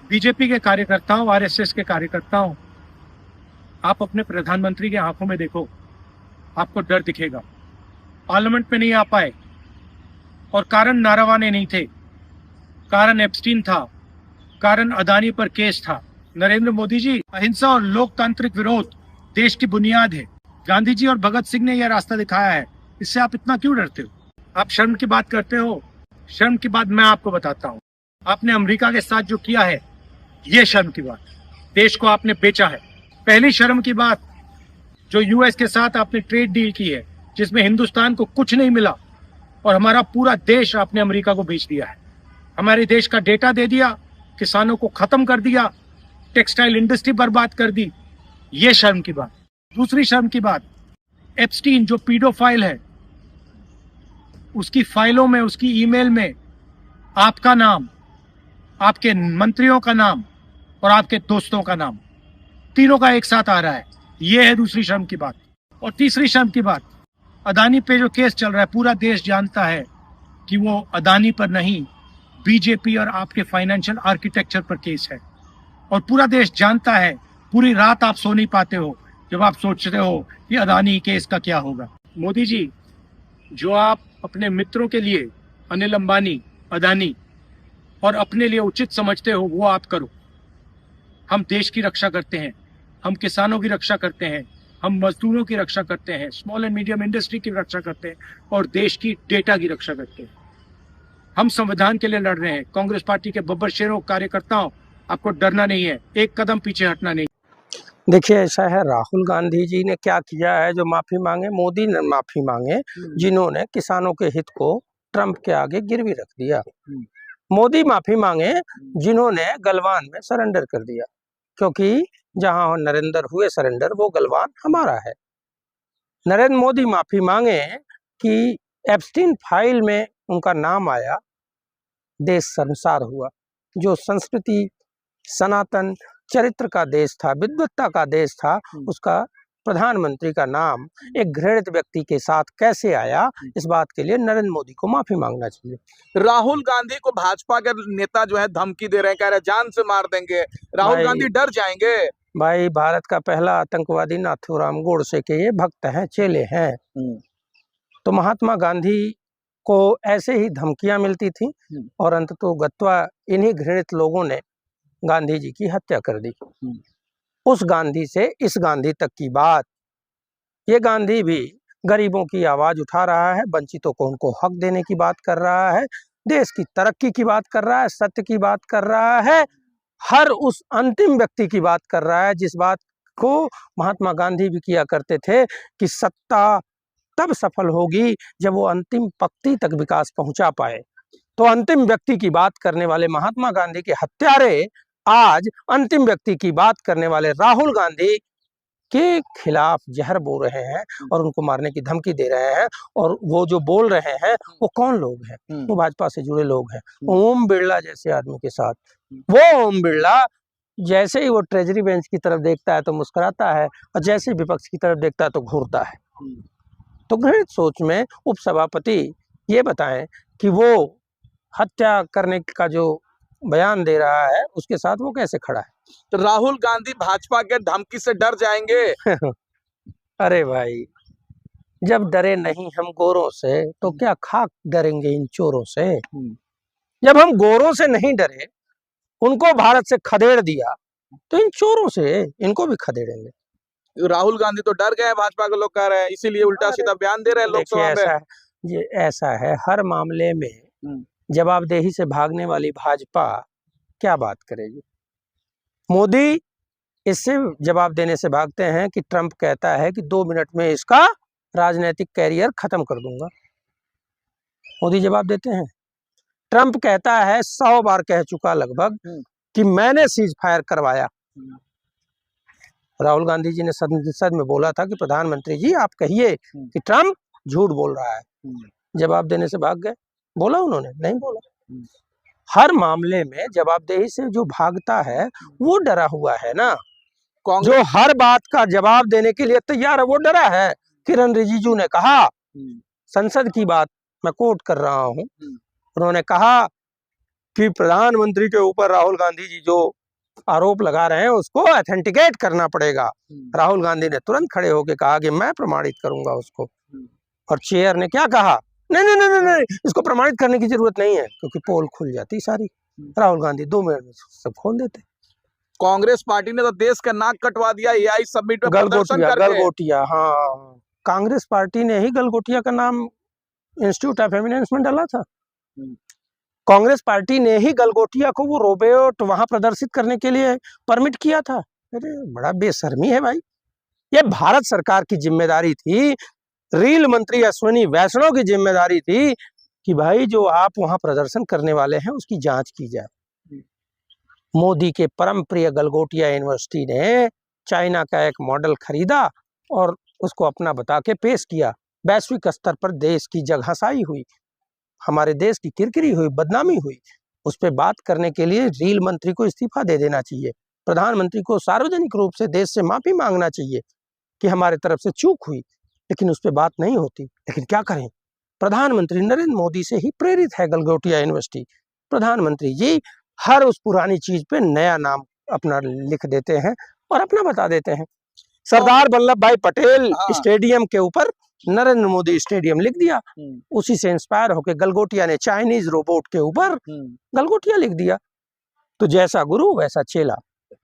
BJP के कार्यकर्ताओं, RSS के कार्यकर्ताओं, आप अपने प्रधानमंत्री की आंखों में देखो, आपको डर दिखेगा। पार्लियामेंट में नहीं आ पाए और कारण नारावाने नहीं थे, कारण एप्स्टीन था, कारण अदानी पर केस था। नरेंद्र मोदी जी, अहिंसा और लोकतांत्रिक विरोध देश की बुनियाद है। गांधी जी और भगत सिंह ने यह रास्ता दिखाया है, इससे आप इतना क्यों डरते हो? आप शर्म की बात करते हो। शर्म की बात मैं आपको बताता हूँ। आपने अमेरिका के साथ जो किया है, ये शर्म की बात। देश को आपने बेचा है। पहली शर्म की बात, जो यूएस के साथ आपने ट्रेड डील की है, जिसमें हिंदुस्तान को कुछ नहीं मिला और हमारा पूरा देश आपने अमेरिका को बेच दिया है। हमारे देश का डेटा दे दिया, किसानों को खत्म कर दिया, टेक्सटाइल इंडस्ट्री बर्बाद कर दी। ये शर्म की बात। दूसरी शर्म की बात, एप्स्टीन जो पीडोफाइल है, उसकी फाइलों में, उसकी ईमेल में आपका नाम, आपके मंत्रियों का नाम और आपके दोस्तों का नाम, तीनों का एक साथ आ रहा है। यह है दूसरी शर्म की बात। और तीसरी शर्म की बात, अदानी पे जो केस चल रहा है, पूरा देश जानता है कि वो अदानी पर नहीं, बीजेपी और आपके फाइनेंशियल आर्किटेक्चर पर केस है। और पूरा देश जानता है, पूरी रात आप सो नहीं पाते हो जब आप सोचते हो कि अदानी केस का क्या होगा। मोदी जी, जो आप अपने मित्रों के लिए, अनिल अंबानी, अदानी, और अपने लिए उचित समझते हो, वो आप करो। हम देश की रक्षा करते हैं, हम किसानों की रक्षा करते हैं, हम मजदूरों की रक्षा करते हैं, स्मॉल एंड मीडियम इंडस्ट्री की रक्षा करते हैं और देश की डेटा की रक्षा करते हैं। हम संविधान के लिए लड़ रहे हैं। कांग्रेस पार्टी के बब्बर शेरों, कार्यकर्ताओं, आपको डरना नहीं है, एक कदम पीछे हटना नहीं। देखिए, ऐसा है, राहुल गांधी जी ने क्या किया है जो माफी मांगे? मोदी ने माफी मांगे, जिन्होंने किसानों के हित को ट्रंप के आगे गिरवी रख दिया। मोदी माफी मांगे, जिन्होंने गलवान में सरेंडर कर दिया, क्योंकि जहां नरेंद्र हुए सरेंडर, वो गलवान हमारा है। नरेंद्र मोदी माफी मांगे कि एप्स्टीन फाइल में उनका नाम आया, देश शर्मसार हुआ। जो संस्कृति, सनातन चरित्र का देश था, विद्वत्ता का देश था, उसका प्रधानमंत्री का नाम एक घृणित व्यक्ति के साथ कैसे आया, इस बात के लिए नरेंद्र मोदी को माफी मांगना चाहिए। राहुल गांधी को भाजपा के नेता जो है धमकी दे रहे हैं, कह रहे हैं जान से मार देंगे। राहुल गांधी डर जाएंगे। भाई, भारत का पहला आतंकवादी नाथूराम गोडसे के ये भक्त हैं, चेले हैं। तो महात्मा गांधी को ऐसे ही धमकियां मिलती थी और अंततः गत्वा इन्हीं घृणित लोगों ने गांधी जी की हत्या कर दी। उस गांधी से इस गांधी तक की बात, ये गांधी भी गरीबों की आवाज उठा रहा है, वंचितों को उनको हक देने की बात कर रहा है, देश की तरक्की की बात कर रहा है, सत्य की बात कर रहा है, हर उस अंतिम व्यक्ति की बात कर रहा है जिस बात को महात्मा गांधी भी किया करते थे कि सत्ता तब सफल होगी जब वो अंतिम पंक्ति तक विकास पहुंचा पाए। तो अंतिम व्यक्ति की बात करने वाले महात्मा गांधी के हत्यारे आज अंतिम व्यक्ति की बात करने वाले राहुल गांधी के खिलाफ जहर बोल रहे हैं और उनको मारने की धमकी दे रहे हैं। और वो जो बोल रहे हैं वो कौन लोग हैं? वो भाजपा से जुड़े लोग हैं। ओम बिरला जैसे आदमी के साथ, वो ओम बिरला जैसे ही वो ट्रेजरी बेंच की तरफ देखता है तो मुस्कुराता है और जैसे विपक्ष की तरफ देखता है तो घूरता है। तो घृणित सोच में उपसभापति ये बताएं कि वो हत्या करने का जो बयान दे रहा है उसके साथ वो कैसे खड़ा है? तो राहुल गांधी भाजपा के धमकी से डर जाएंगे। अरे भाई, जब डरे नहीं हम गोरों से तो क्या खाक डरेंगे इन चोरों से? जब हम गोरों से नहीं डरे, उनको भारत से खदेड़ दिया, तो इन चोरों से इनको भी खदेड़ेंगे। राहुल गांधी तो डर गए, भाजपा के लोग कह रहे हैं, इसीलिए उल्टा सीधा बयान दे रहे हैं लोकसभा में। ये ऐसा है, हर मामले में जवाबदेही से भागने वाली भाजपा क्या बात करेगी? मोदी इससे जवाब देने से भागते हैं कि ट्रंप कहता है कि 2 मिनट में इसका राजनीतिक कैरियर खत्म कर दूंगा। मोदी जवाब देते हैं। ट्रंप कहता है, 100 बार कह चुका लगभग, कि मैंने सीज फायर करवाया। राहुल गांधी जी ने संसद में बोला था कि प्रधानमंत्री जी आप कहिए कि ट्रंप झूठ बोल रहा है। जवाब देने से भाग गए। बोला उन्होंने? नहीं बोला। हर मामले में जवाबदेही से जो भागता है वो डरा हुआ है ना। जो हर बात का जवाब देने के लिए तैयार है वो डरा है। किरण रिजिजू ने कहा, संसद की बात मैं कोट कर रहा हूं, उन्होंने कहा कि प्रधानमंत्री के ऊपर राहुल गांधी जी जो आरोप लगा रहे हैं उसको ऑथेंटिकेट करना पड़ेगा। राहुल गांधी ने तुरंत खड़े होकर कहा कि मैं प्रमाणित करूंगा उसको, और चेयर ने क्या कहा, नहीं नहीं नहीं नहीं, इसको प्रमाणित करने की जरूरत नहीं है, क्योंकि पोल खुल जाती सारी। राहुल गांधी 2 मिनट में सब खोल देते। कांग्रेस पार्टी ने तो देश का नाक कटवा दिया एआई समिट में प्रदर्शन करके। गलगोटिया, हाँ, कांग्रेस पार्टी ने ही गलगोटिया का नाम इंस्टीट्यूट ऑफ एमिनेंस में डाला था। कांग्रेस पार्टी ने ही गलगोटिया को वो रोबोट वहां प्रदर्शित करने के लिए परमिट किया था। अरे बड़ा बेशर्मी है भाई। ये भारत सरकार की जिम्मेदारी थी, रेल मंत्री अश्विनी वैष्णव की जिम्मेदारी थी कि भाई जो आप वहां प्रदर्शन करने वाले हैं उसकी जांच की जाए। मोदी के परम प्रिय गलगोटिया यूनिवर्सिटी ने चाइना का एक मॉडल खरीदा और उसको अपना बता के पेश किया। वैश्विक स्तर पर देश की जगहसाई हुई, हमारे देश की किरकिरी हुई, बदनामी हुई। उस पर बात करने के लिए रेल मंत्री को इस्तीफा दे देना चाहिए। प्रधानमंत्री को सार्वजनिक रूप से देश से माफी मांगना चाहिए कि हमारे तरफ से चूक हुई, लेकिन उस पर बात नहीं होती। लेकिन क्या करें, प्रधानमंत्री नरेंद्र मोदी से ही प्रेरित है गलगोटिया यूनिवर्सिटी। प्रधानमंत्री जी हर उस पुरानी चीज पे नया नाम अपना लिख देते हैं और अपना बता देते हैं। सरदार वल्लभ भाई पटेल स्टेडियम के ऊपर नरेंद्र मोदी स्टेडियम लिख दिया। उसी से इंस्पायर होकर गलगोटिया ने चाइनीज रोबोट के ऊपर गलगोटिया लिख दिया। तो जैसा गुरु वैसा चेला।